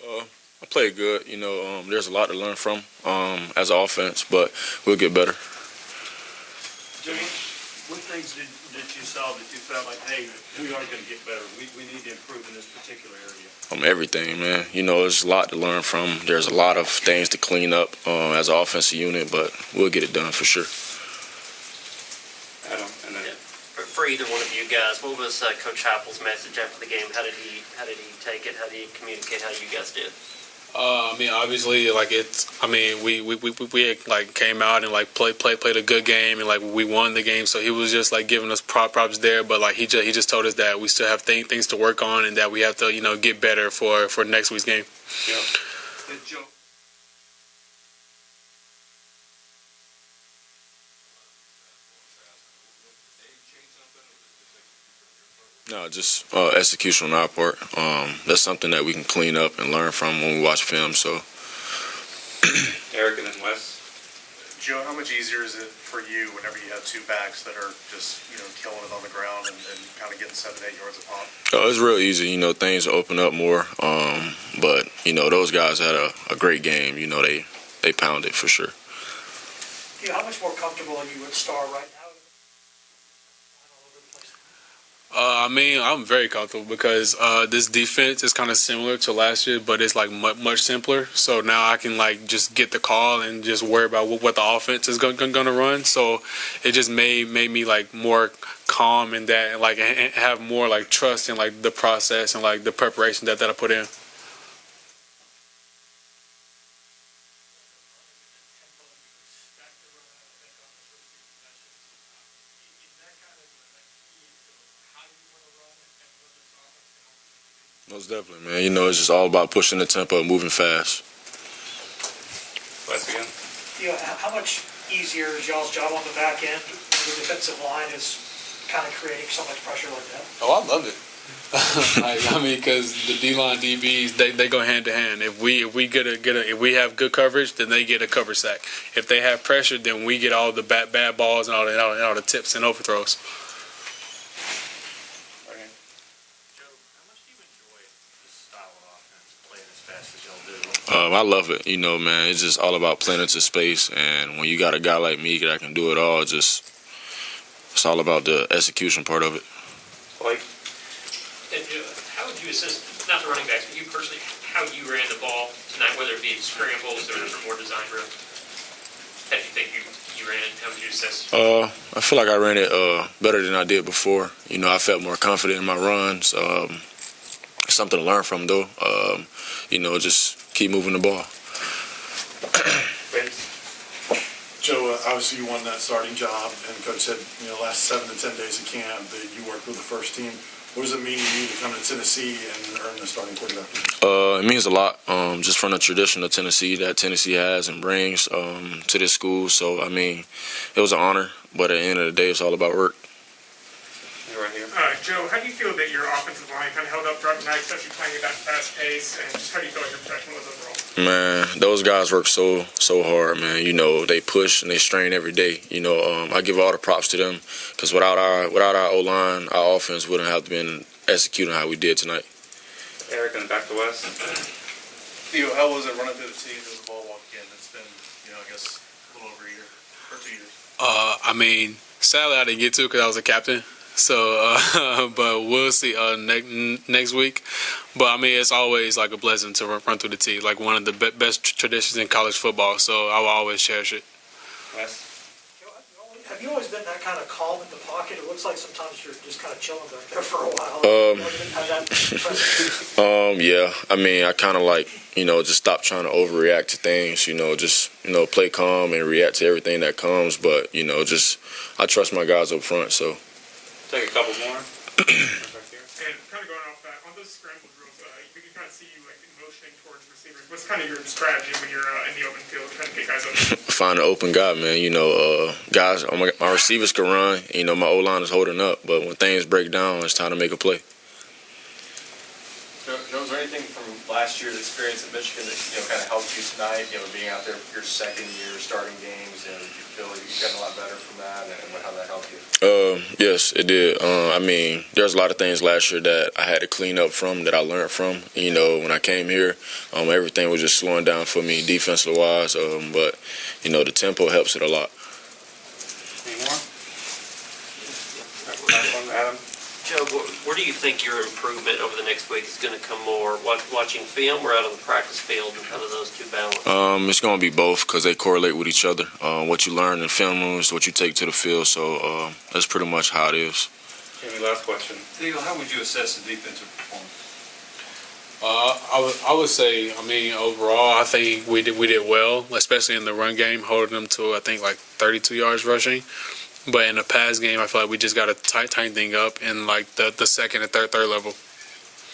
I played good. There's a lot to learn from as an offense, but we'll get better. Jimmy, what things did you saw that you felt like, hey, we are going to get better? We need to improve in this particular area. Everything, man. There's a lot to learn from. There's a lot of things to clean up as an offensive unit, but we'll get it done for sure. Adam, and then for either one of you guys, what was Coach Heupel's message after the game? How did he take it? How did he communicate how you guys did? Obviously, we had, came out and played a good game and we won the game. So he was just giving us props there. But he just told us that we still have things to work on and that we have to get better for next week's game. Yeah. No, just execution on our part. That's something that we can clean up and learn from when we watch film. So, Eric and then Wes. Joe, how much easier is it for you whenever you have two backs that are just killing it on the ground and kind of getting 7-8 yards a pop? Oh, it's real easy. Things open up more. But those guys had a great game. They pounded for sure. How much more comfortable are you with Star right now? I'm very comfortable because this defense is kind of similar to last year, but it's much simpler. So now I can just get the call and just worry about what the offense is going to run. So it just made me more calm in that and have more trust in the process and the preparation that I put in. Most definitely, man. It's just all about pushing the tempo, moving fast. Wes again. Theo, how much easier is y'all's job on the back end when the defensive line is kind of creating so much pressure like that? Oh, I love it. Because the D-line DBs, they go hand to hand. If we have good coverage, then they get a cover sack. If they have pressure, then we get all the bad balls and all the tips and overthrows. I love it, man. It's just all about playing into space, and when you got a guy like me that can do it all, it's all about the execution part of it. Blake? And how would you assist, not the running backs, but you personally, how you ran the ball tonight, whether it be in scrambles or more design drill? How do you think you ran it? How would you assist? I feel like I ran it better than I did before. I felt more confident in my runs. It's something to learn from, though. Just keep moving the ball. Joe, obviously you won that starting job, and Coach said, last 7 to 10 days of camp that you worked with the first team. What does it mean to you to come to Tennessee and earn the starting quarterback position? It means a lot, just from the tradition of Tennessee that Tennessee has and brings to this school. So, it was an honor, but at the end of the day, it's all about work. Right here. Joe, how do you feel that your offensive line kind of held up throughout the night, especially playing at that fast pace, and just how do you feel like your protection was overall? Man, those guys work so hard, man. They push and they strain every day. I give all the props to them because without our O-line, our offense wouldn't have been executing how we did tonight. Eric and back to Wes. Theo, how was it running through the team as a ball walk again? It's been, I guess, a little over a year or 2 years. Sadly I didn't get to because I was a captain. So, but we'll see next week. But it's always a blessing to run through the tee, one of the best traditions in college football. So I will always cherish it. Wes? Have you always been that kind of calm in the pocket? It looks like sometimes you're just kind of chilling back there for a while. Yeah. I kind of just stop trying to overreact to things. Just play calm and react to everything that comes. But I trust my guys up front. So. Take a couple more. And kind of going off that, on those scramble drills, we can kind of see you motioning towards receivers. What's kind of your strategy when you're in the open field, trying to get guys open? Find an open guy, man. Guys, my receivers can run. My O-line is holding up. But when things break down, it's time to make a play. Joe, is there anything from last year's experience at Michigan that, kind of helped you tonight, being out there for your second year starting games, you feel like you've gotten a lot better from that, and how that helped you? Yes, it did. I mean, there's a lot of things last year that I had to clean up from, that I learned from. When I came here, everything was just slowing down for me defensively wise. But the tempo helps it a lot. Any more? Last one, Adam? Joe, where do you think your improvement over the next week is going to come more? Watching film or out on the practice field, and how do those two balance? It's going to be both because they correlate with each other. What you learn in film is what you take to the field, so that's pretty much how it is. Any last question? Theo, how would you assess the defensive performance? I would say, overall, I think we did well, especially in the run game, holding them to, I think, like 32 yards rushing. But in the pass game, I feel like we just got to tighten thing up in like the second and third level.